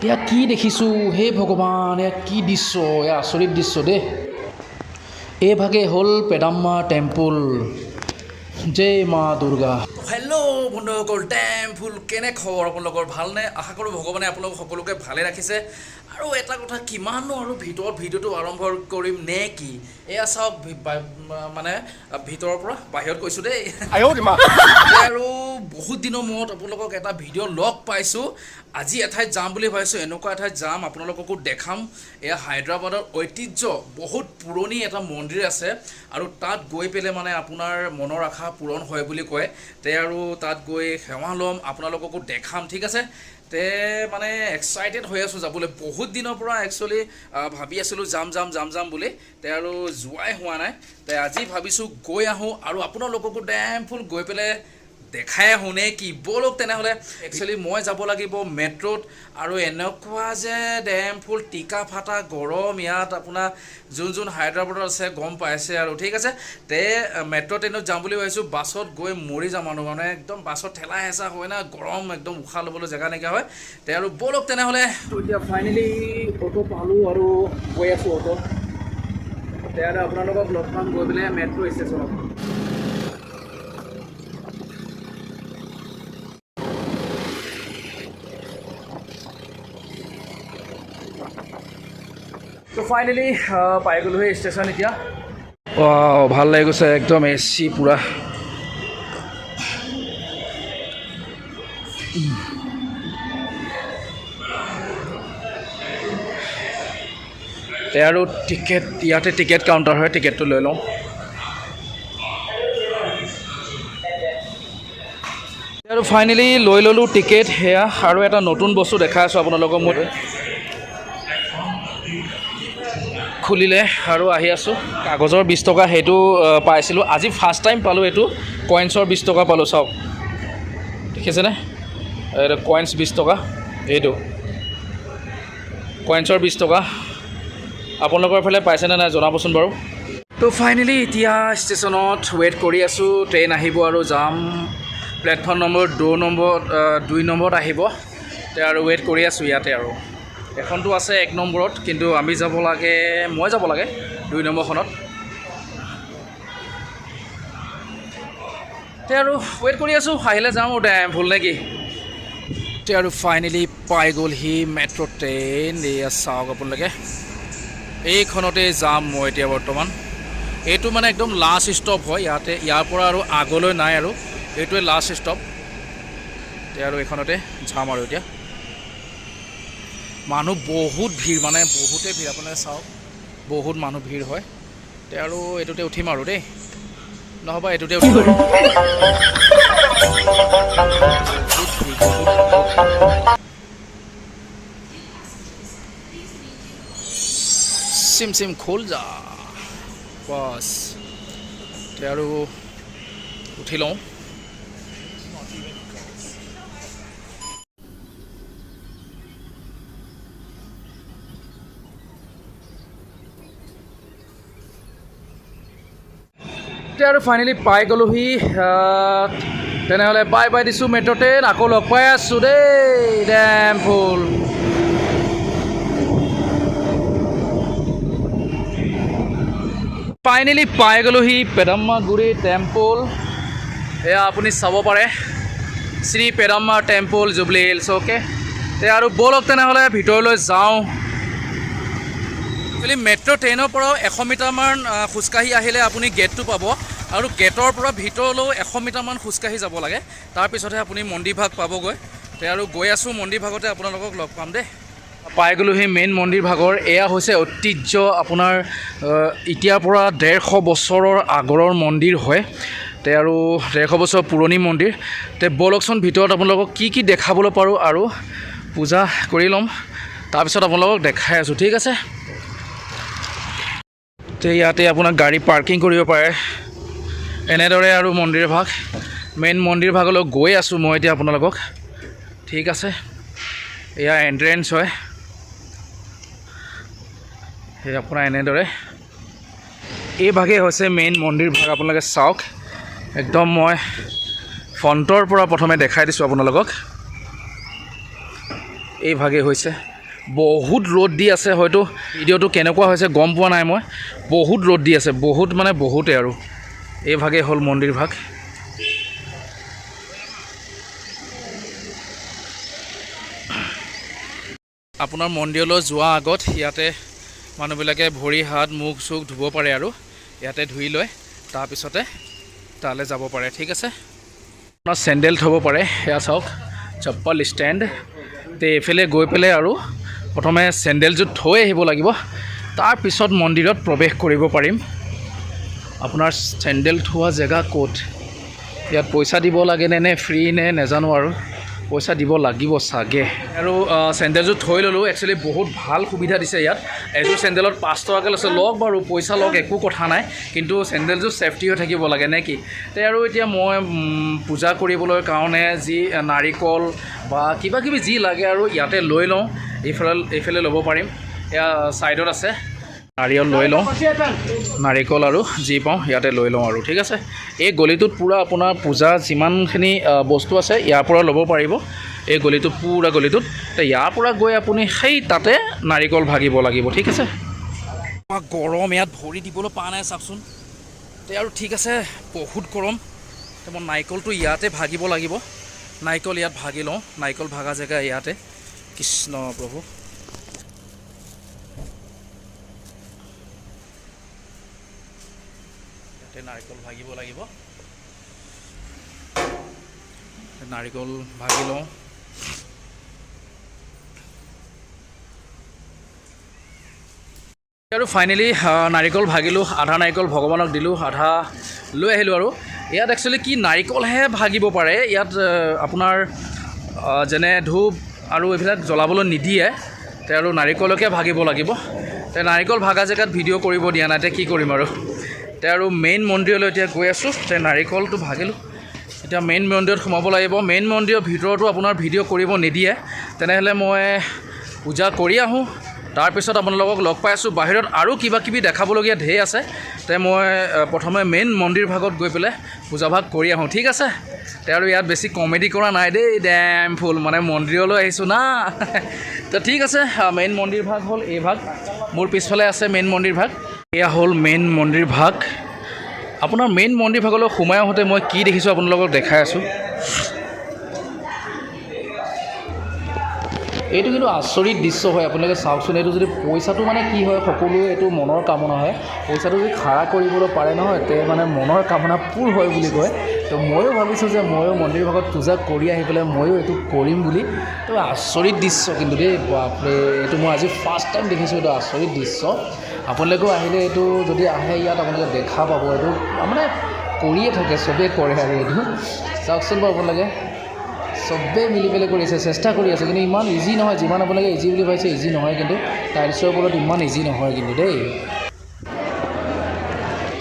এয়া কি দেখিছোঁ হে ভগৱান, এয়া কি দৃশ্য, এয়া আচৰিত দৃশ্য দেই। এইভাগে হ'ল পেডাম্মা টেম্পল। জয় মা দুৰ্গা। হেল্ল' বন্ধুসকল, টেম্পল কেনে খবৰ আপোনালোকৰ? ভালনে? আশা কৰোঁ ভগৱানে আপোনালোক সকলোকে ভালে ৰাখিছে। আৰু এটা কথা, কিমাননো আৰু ভিডিঅ'টো আৰম্ভ কৰিম নে কি? এয়া চাওক, মানে ভিতৰৰ পৰা বাহিৰত কৈছোঁ দেই। আৰু বহুত দিনৰ মূৰত আপোনালোকক এটা ভিডিঅ' লগ পাইছোঁ। আজি এঠাইত যাম বুলি ভাবিছোঁ, এনেকুৱা এঠাইত যাম আপোনালোককো দেখাম। এয়া হায়দৰাবাদৰ ঐতিহ্য, বহুত পুৰণি এটা মন্দিৰ আছে আৰু তাত গৈ পেলাই মানে আপোনাৰ মনৰ আশা পূৰণ হয় বুলি কয়। আৰু তাত গৈ সেৱা ল'ম, আপোনালোককো দেখাম, ঠিক আছে? মানে এক্সাইটেড হৈ আছোঁ যাবলৈ। বহুত দিনৰ পৰা একচুৱেলি ভাবি আছিলোঁ যাম বুলি, আৰু যোৱাই হোৱা নাই। আজি ভাবিছোঁ গৈ আহোঁ আৰু আপোনালোককো টেম্পল গৈ পেলাই দেখাই আহোঁ নে কি? ব'লক তেনেহ'লে। একচুৱেলি মই যাব লাগিব মেট্ৰ'ত, আৰু এনেকুৱা যে টেম্পল টিকা ফাটা গৰম ইয়াত, আপোনাৰ যোন হায়দৰাবাদত আছে গম পাইছে আৰু, ঠিক আছে? মেট্ৰ' ট্ৰেইনত যাম বুলি ভাবিছোঁ, বাছত গৈ মৰি যাম মানুহ, মানে একদম বাছত ঠেলা হেঁচা হয় না, গৰম একদম উশাহ ল'বলৈ জেগা নাইকিয়া হয়। আৰু ব'লক তেনেহ'লে। এতিয়া ফাইনেলি অ'টো পালোঁ আৰু গৈ আছোঁ অ'টোত। আৰু আপোনালোকক লগ পাম গৈ পেলাই মেট্ৰ' ষ্টেচনত। তো ফাইনেলি পাই গ'লোঁ সেই ষ্টেচন এতিয়া। ভাল লাগি গৈছে, একদম AC পূৰা। আৰু টিকেট, ইয়াতে টিকেট কাউণ্টাৰ হয়, টিকেটটো লৈ লওঁ। আৰু ফাইনেলি লৈ ল'লোঁ টিকেট সেয়া। আৰু এটা নতুন বস্তু দেখাই আছোঁ আপোনালোকক মই। খুলিলে আৰু আহি আছোঁ। কাগজৰ 20 টকা সেইটো পাইছিলোঁ, আজি ফাৰ্ষ্ট টাইম পালোঁ এইটো। কইনছৰ 20 টকা পালোঁ, চাওক দেখিছেনে? এইটো কইনছ 20 টকা, এইটো কইনছৰ 20 টকা। আপোনালোকৰ ফালে পাইছেনে নাই জনাবচোন বাৰু। তো ফাইনেলি এতিয়া ষ্টেচনত ৱেইট কৰি আছোঁ, ট্ৰেইন আহিব আৰু যাম। প্লেটফৰ্ম নম্বৰ 2 নম্বৰত আহিব। আৰু ৱেইট কৰি আছোঁ ইয়াতে। আৰু এখনটো আছে 1 নম্বৰত, কিন্তু মই যাব লাগে 2 নম্বৰখনত। আৰু ৱেইট কৰি আছোঁ, আহিলে যাম আৰু ভুল নে কি? আৰু ফাইনেলি পাই গ'লহি মেট্ৰ' ট্ৰেইন। এয়া চাওক আপোনালোকে, এইখনতে যাম মই এতিয়া বৰ্তমান। এইটো মানে একদম লাষ্ট ষ্টপ হয় ইয়াতে, ইয়াৰ পৰা আৰু আগলৈ নাই, আৰু এইটোৱে লাষ্ট ষ্টপ। আৰু এইখনতে যাম আৰু এতিয়া। মানুহ বহুত ভিৰ, মানে বহুতেই ভিৰ, আপোনালোকে চাওক বহুত মানুহ ভিৰ হয়। আৰু এইটোতে উঠিম আৰু দেই, নহ'বা এইটোতে উঠিম। চিম খোল যা বাছ। আৰু উঠি লওঁ। আৰু ফাইনেলি পাই গ'লোহি। তেনেহ'লে বাই বাই দিছোঁ মেট্ৰ' ট্ৰেইন। আকৌ লগ পাই আছোঁ দেই টেম্পল। ফাইনেলি পাই গ'লোহি পেডাম্মাগুৰি টেম্পল। এয়া আপুনি চাব পাৰে, শ্ৰী পেডাম্মা টেম্পল, জুবলি হিলছ। অ'কে, আৰু ব'লক তেনেহ'লে ভিতৰলৈ যাওঁ। একচুৱেলি মেট্ৰ' ট্ৰেইনৰ পৰাও 100 মিটাৰমান খোজকাঢ়ি আহিলে আপুনি গেটটো পাব, আৰু গেটৰ পৰা ভিতৰলৈও 100 মিটাৰমান খোজকাঢ়ি যাব লাগে। তাৰপিছতহে আপুনি মন্দিৰভাগ পাবগৈ। আৰু গৈ আছোঁ মন্দিৰভাগতে, আপোনালোকক লগ পাম দেই। পাই গ'লোঁ সেই মেইন মন্দিৰভাগৰ। এয়া হৈছে ঐতিহ্য, আপোনাৰ এতিয়াৰ পৰা 150 বছৰৰ আগৰৰ মন্দিৰ হয়। আৰু 150 বছৰ পুৰণি মন্দিৰ। ব'লকচোন ভিতৰত আপোনালোকক কি দেখাবলৈ পাৰোঁ, আৰু পূজা কৰি ল'ম, তাৰপিছত আপোনালোকক দেখাই আছোঁ, ঠিক আছে? ইয়াতে আপোনাৰ গাড়ী পাৰ্কিং কৰিব পাৰে এনেদৰে। আৰু মন্দিৰভাগ, মেইন মন্দিৰভাগলৈ গৈ আছোঁ মই এতিয়া আপোনালোকক, ঠিক আছে? এয়া এণ্ট্ৰেঞ্চ হয়, সেই আপোনাৰ এনেদৰে। এইভাগেই হৈছে মেইন মন্দিৰভাগ, আপোনালোকে চাওক। একদম মই ফ্ৰণ্টৰ পৰা প্ৰথমে দেখাই দিছোঁ আপোনালোকক। এইভাগে হৈছে বহুত ৰ'দ দি আছে হয়তো ভিডিঅ'টো কেনেকুৱা হৈছে গম পোৱা নাই মই বহুত ৰ'দ দি আছে বহুত মানে বহুতে আৰু এইভাগে হ'ল মন্দিৰ ভাগ আপোনাৰ মন্দিৰলৈ যোৱা আগত ইয়াতে মানুহবিলাকে ভৰি হাত মুখ চুখ ধুব পাৰে আৰু ইয়াতে ধুই লয় তাৰপিছতে তালৈ যাব পাৰে ঠিক আছে আপোনাৰ চেণ্ডেল থ'ব পাৰে এয়া চাওক চপ্পল ষ্টেণ্ড তে এইফালে গৈ পেলাই আৰু প্ৰথমে চেণ্ডেলযোৰ থৈ আহিব লাগিব তাৰপিছত মন্দিৰত প্ৰৱেশ কৰিব পাৰিম আপোনাৰ চেণ্ডেল থোৱা জেগা ক'ত ইয়াত পইচা দিব লাগে নে ফ্ৰী নে নাজানো আৰু পইচা দিব লাগিব চাগে আৰু চেণ্ডেলযোৰ থৈ ল'লোঁ একচুৱেলি বহুত ভাল সুবিধা দিছে ইয়াত এযোৰ চেণ্ডেলত 5 টকাকৈ লৈছে লওক বাৰু পইচা লওক একো কথা নাই কিন্তু চেণ্ডেলযোৰ ছেফটি হৈ থাকিব লাগে নে কি তে আৰু এতিয়া মই পূজা কৰিবলৈ কাৰণে যি নাৰিকল বা কিবা কিবি যি লাগে আৰু ইয়াতে লৈ লওঁ এইফালে ল'ব পাৰিম এয়া ছাইডত আছে নাৰিকল লৈ লওঁ নাৰিকল আৰু যি পাওঁ ইয়াতে লৈ লওঁ আৰু ঠিক আছে এই গলিটোত পূৰা আপোনাৰ পূজা যিমানখিনি বস্তু আছে ইয়াৰ পৰা ল'ব পাৰিব এই গলিটোত পূৰা গলিটোত তো ইয়াৰ পৰা গৈ আপুনি সেই তাতে নাৰিকল ভাগিব লাগিব ঠিক আছে গৰম ইয়াত ভৰি দিবলৈ পোৱা নাই চাওকচোন তে আৰু ঠিক আছে বহুত গৰম তো মই নাৰিকলটো ইয়াতে ভাগিব লাগিব নাৰিকল ইয়াত ভাগি লওঁ নাৰিকল ভাগা জেগা ইয়াতে কৃষ্ণ প্ৰভু নাৰিকল ভাগিব লাগিব নাৰিকল ভাগি লওঁ আৰু ফাইনেলি নাৰিকল ভাগিলোঁ আধা নাৰিকল ভগৱানক দিলোঁ আধা লৈ আহিলোঁ আৰু ইয়াত একচুৱেলি কি নাৰিকলহে ভাগিব পাৰে ইয়াত আপোনাৰ যেনে ধূপ আৰু এইবিলাক জ্বলাবলৈ নিদিয়ে তে আৰু নাৰিকলকে ভাগিব লাগিব তে নাৰিকল ভাগা জেগাত ভিডিঅ' কৰিব দিয়া নাই তে কি কৰিম আৰু তে আৰু মেইন মন্দিৰলৈ এতিয়া গৈ আছোঁ তে নাৰিকলটো ভাগিলোঁ এতিয়া মেইন মন্দিৰত সোমাব লাগিব মেইন মন্দিৰৰ ভিতৰতো আপোনাৰ ভিডিঅ' কৰিব নিদিয়ে তেনেহ'লে মই পূজা কৰি আহোঁ তাৰপিছত আপোনালোকক লগ পাই আছোঁ বাহিৰত আৰু কিবা কিবি দেখাবলগীয়া ঢেৰ আছে তে মই প্ৰথমে মেইন মন্দিৰ ভাগত গৈ পেলাই পূজা ভাগ কৰি আহোঁ ঠিক আছে তে আৰু ইয়াত বেছি কমেডি কৰা নাই দেই ডেম ফুল মানে মন্দিৰলৈ আহিছোঁ না তো ঠিক আছে মেইন মন্দিৰ ভাগ হ'ল এই ভাগ মোৰ পিছফালে আছে মেইন মন্দিৰ ভাগ এয়া হ'ল মেইন মন্দিৰ ভাগ আপোনাৰ মেইন মন্দিৰ ভাগলৈ সোমাই আহোঁতে মই কি দেখিছোঁ আপোনালোকক দেখাই আছোঁ এইটো কিন্তু আচৰিত দৃশ্য হয় আপোনালোকে চাওকচোন এইটো যদি পইচাটো মানে কি হয় সকলোৱে এইটো মনৰ কামনা হয় পইচাটো যদি খাৰা কৰিবলৈ পাৰে নহয় তে মানে মনৰ কামনা পূৰ হয় বুলি কয় তো ময়ো ভাবিছোঁ যে ময়ো মন্দিৰ ভাগত পূজা কৰি আহি পেলাই ময়ো এইটো কৰিম বুলি তো আচৰিত দৃশ্য কিন্তু দেই বাপৰে এইটো মই আজি ফাৰ্ষ্ট টাইম দেখিছোঁ এইটো আচৰিত দৃশ্য আপোনালোকেও আহিলে এইটো যদি আহে ইয়াত আপোনালোকে দেখা পাব এইটো মানে কৰিয়ে থাকে চবেই কৰে আৰু এইটো চাওকচোন বাৰু আপোনালোকে চবেই মিলি পেলাই কৰি আছে চেষ্টা কৰি আছে কিন্তু ইমান ইজি নহয় যিমান আপোনালোকে ইজি বুলি ভাবিছে ইজি নহয় কিন্তু টাইলছৰ ওপৰত ইমান ইজি নহয় কিন্তু দেই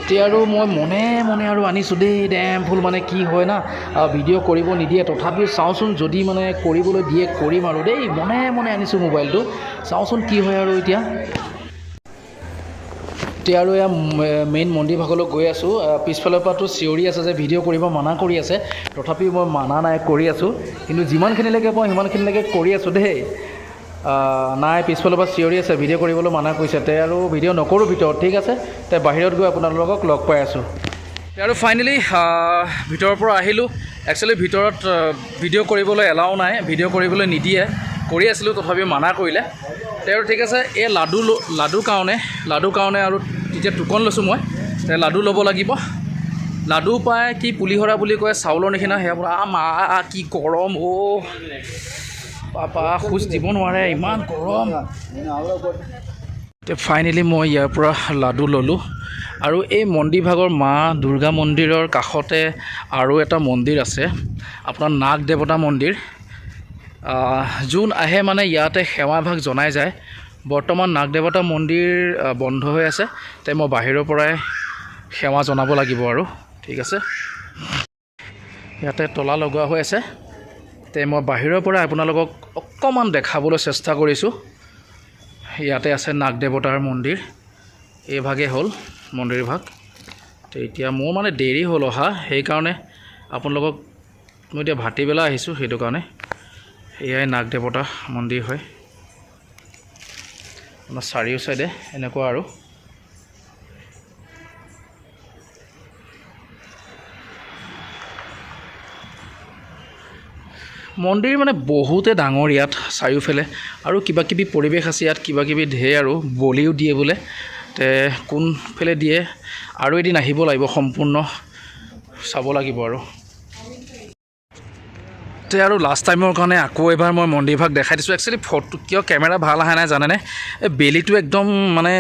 এতিয়া আৰু মই মনে মনে আৰু আনিছোঁ দেই ডেম ফুল মানে কি হয় না ভিডিঅ' কৰিব নিদিয়ে তথাপিও চাওঁচোন যদি মানে কৰিবলৈ দিয়ে কৰিম আৰু দেই মনে মনে আনিছোঁ মোবাইলটো চাওঁচোন কি হয় আৰু এতিয়া এতিয়া আৰু এয়া মেইন মন্দিৰ ভাগলৈ গৈ আছোঁ পিছফালৰ পৰাতো চিঞৰি আছে যে ভিডিঅ' কৰিব মানা কৰি আছে তথাপিও মই মানা নাই কৰি আছোঁ কিন্তু যিমানখিনিলৈকে পাওঁ সিমানখিনিলৈকে কৰি আছোঁ দেই নাই পিছফালৰ পৰা চিঞৰি আছে ভিডিঅ' কৰিবলৈ মানা কৰিছে তে আৰু ভিডিঅ' নকৰোঁ ভিতৰত ঠিক আছে তে বাহিৰত গৈ আপোনালোকক লগ পাই আছোঁ আৰু ফাইনেলি ভিতৰৰ পৰা আহিলোঁ একচুৱেলি ভিতৰত ভিডিঅ' কৰিবলৈ এলাও নাই ভিডিঅ' কৰিবলৈ নিদিয়ে কৰি আছিলোঁ তথাপিও মানা কৰিলে তে আৰু ঠিক আছে এই লাডুৰ কাৰণে আৰু তেতিয়া টোকন লৈছোঁ মই তে লাডু ল'ব লাগিব লাডু পায় কি পুলিহৰা বুলি কয় চাউলৰ নিচিনা সেয়া পৰা মা কি গৰম পাপা খোজ দিব নোৱাৰে ইমান গৰম তে ফাইনেলি মই ইয়াৰ পৰা লাডু ল'লোঁ আৰু এই মন্দিৰ ভাগৰ মা দুৰ্গা মন্দিৰৰ কাষতে আৰু এটা মন্দিৰ আছে আপোনাৰ নাগ দেৱতা মন্দিৰ যোন আহে মানে ইয়াতে সেৱাভাগ জনাই যায় বৰ্তমান নাগ দেৱতা মন্দিৰ বন্ধ হৈ আছে তে মই বাহিৰৰ পৰাই সেৱা জনাব লাগিব আৰু ঠিক আছে ইয়াতে তলা লগোৱা হৈ আছে তে মই বাহিৰৰ পৰা আপোনালোকক অকণমান দেখাবলৈ চেষ্টা কৰিছোঁ ইয়াতে আছে নাগ দেৱতাৰ মন্দিৰ এইভাগে হ'ল মন্দিৰ ভাগ তো এতিয়া মোৰ মানে দেৰি হ'ল অহা সেইকাৰণে আপোনালোকক মই এতিয়া ভাটিবেলা আহিছোঁ সেইটো কাৰণে এয়াই নাগ দেৱতা মন্দিৰ হয় আমাৰ চাৰিও চাইডে এনেকুৱা আৰু মন্দিৰ মানে বহুতে ডাঙৰ ইয়াত চাৰিওফালে আৰু কিবা কিবি পৰিৱেশ আছে ইয়াত কিবা কিবি ঢেৰ আৰু বলিও দিয়ে বোলে তে কোনফালে দিয়ে আৰু এদিন আহিব লাগিব সম্পূৰ্ণ চাব লাগিব আৰু তে আৰু লাষ্ট টাইমৰ কাৰণে আকৌ এবাৰ মই মন্দিৰভাগ দেখাই দিছোঁ একচুৱেলি ফটো কিয় কেমেৰা ভাল অহা নাই জানেনে এই বেলিটো একদম মানে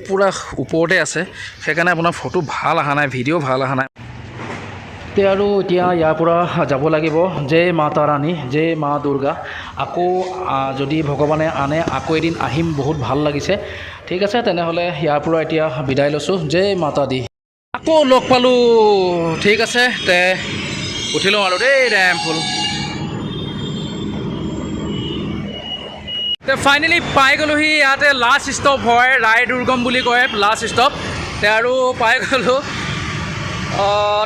পূৰা ওপৰতে আছে সেইকাৰণে আপোনাৰ ফটো ভাল অহা নাই ভিডিঅ' ভাল অহা নাই তে আৰু এতিয়া ইয়াৰ পৰা যাব লাগিব জয় মাতা ৰাণী জয় মা দুৰ্গা আকৌ যদি ভগৱানে আনে আকৌ এদিন আহিম বহুত ভাল লাগিছে ঠিক আছে তেনেহ'লে ইয়াৰ পৰা এতিয়া বিদায় লৈছোঁ জয় মাতা দি আকৌ লগ পালোঁ ঠিক আছে তে উঠি লওঁ আৰু দেই ডেম্ফুল তে ফাইনেলি পাই গ'লোহি ইয়াতে লাষ্ট ষ্টপ হয় ৰায় দুৰ্গম বুলি কয় লাষ্ট ষ্টপ তে আৰু পাই গ'লোঁ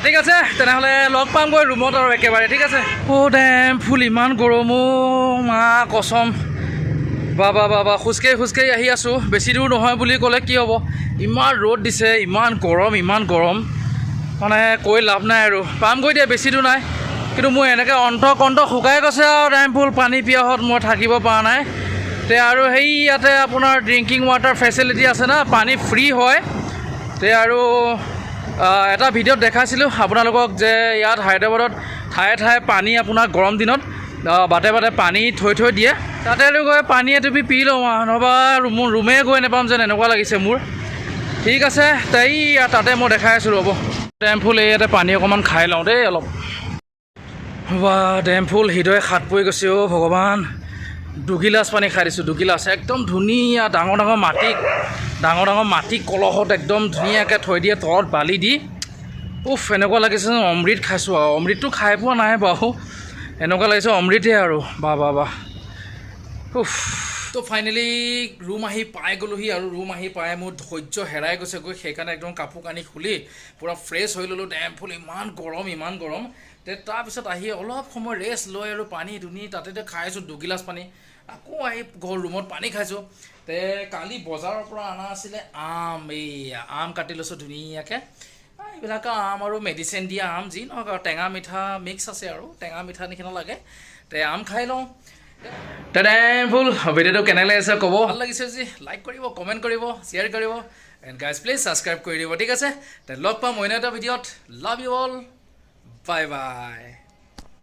ঠিক আছে তেনেহ'লে লগ পামগৈ ৰুমত আৰু একেবাৰে ঠিক আছে ডেম্ফুল ইমান গৰমো মা কচম বা খোজকাঢ়ি আহি আছোঁ বেছি দূৰ নহয় বুলি ক'লে কি হ'ব ইমান ৰ'দ দিছে ইমান গৰম মানে কৈ লাভ নাই আৰু পামগৈ দিয়া বেছি দূৰ নাই কিন্তু মোৰ এনেকৈ কণ্ঠ শুকাই গৈছে আৰু ডেম্ফুল পানী পিয়াহত মই থাকিব পৰা নাই তে আৰু সেই ইয়াতে আপোনাৰ ড্ৰিংকিং ৱাটাৰ ফেচিলিটি আছে না পানী ফ্ৰী হয় তে আৰু এটা ভিডিঅ'ত দেখাইছিলোঁ আপোনালোকক যে ইয়াত হায়দৰাবাদত ঠায়ে ঠায়ে পানী আপোনাৰ গৰম দিনত বাটে বাটে পানী থৈ দিয়ে তাতে গৈ পানী এটুপি পি লওঁ নহ'বা ৰুমে গৈ নাপাম যেন এনেকুৱা লাগিছে মোৰ ঠিক আছে তাতে মই দেখাই আছোঁ ৰ'ব ডেম্ফুল ইয়াতে পানী অকণমান খাই লওঁ দেই অলপ ডেম্ফুল হৃদয় খাত পৰি গৈছে ভগৱান দুগিলাচ পানী খাই দিছোঁ দুগিলাচ একদম ধুনীয়া ডাঙৰ মাটি কলহত একদম ধুনীয়াকৈ থৈ দিয়ে তলত বালি দি এনেকুৱা লাগিছে অমৃত খাইছোঁ আৰু অমৃতটো খাই পোৱা নাই বাৰু এনেকুৱা লাগিছে অমৃতে আৰু বা তো ফাইনেলি ৰুম আহি পাই গ'লোহি আৰু ৰুম আহি পাই মোৰ ধৈৰ্য হেৰাই গৈছেগৈ সেইকাৰণে একদম কাপোৰ কানি খুলি পূৰা ফ্ৰেছ হৈ ল'লোঁ ডেম্ফুল ইমান গৰম তে তাৰপিছত আহি অলপ সময় ৰেষ্ট লৈ আৰু পানী দুনি তাতে খাইছোঁ দুগিলাচ পানী আকৌ আহি ৰুমত পানী খাইছোঁ তে কালি বজাৰৰ পৰা অনা আছিলে আম কাটি লৈছোঁ ধুনীয়াকৈ এইবিলাক আম আৰু মেডিচিন দিয়া আম যি নহওক আৰু টেঙা মিঠা মিক্স আছে আৰু টেঙা মিঠা নিচিনা লাগে তে আম খাই লওঁ ডেম্ফুল ভিডিঅ'টো কেনে লাগিছে ক'ব ভাল লাগিছে যি লাইক কৰিব কমেণ্ট কৰিব শ্বেয়াৰ কৰিব এণ্ড গাইজ প্লিজ ছাবস্ক্ৰাইব কৰি দিব ঠিক আছে তে লগ পাম অন্য এটা ভিডিঅ'ত লাভ ইউ অল বাই